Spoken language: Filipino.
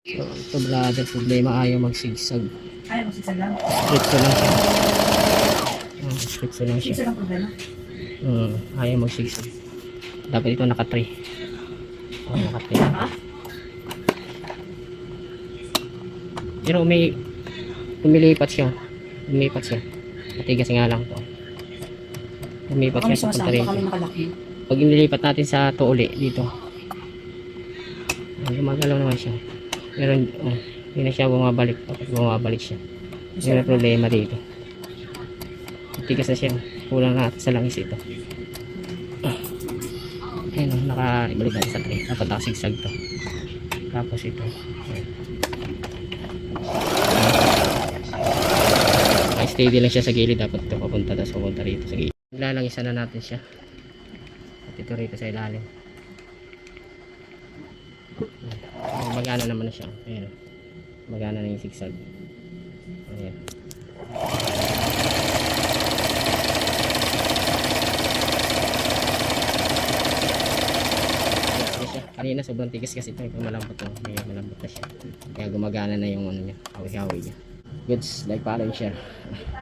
So, ito brother, problema ayaw magsigsag. Ayaw mo sigsag lang. Stretso lang siya. Stretso lang siya. Sigsag ang problema. Ayaw magsigsag. Dapat ito naka-3. Naka-3. Pero may lumilipat siya. Lumipat siya. Matigas nga lang to. Lumipat siya sa punta rito. Kami nakalaki. Pag inilipat natin sa tuuli dito. Gumagalaw naman siya. Pero hindi na siya bumabalik. Dapat bumabalik siya. May problema dito. Matigas na siya. Kulang na sa langis ito. Ayun, naka-ibalik natin sa 3. Dapat nakasigsag to. Tapos ito. Steady lang siya sa gilid. Dapat ito papunta. Tapos papunta rito sa gilid. Lalangisan na natin siya. At ito rito sa ilalim. Magana naman na siya. Ayan. Magana na yung sigsag. Ayan. Kanina sobrang tigas kasi ito. Malambot na. Ayan, malambot na siya. Kaya gumagana na yung ano niya. Hawi-hawi niya. Goods, like, follow, and share.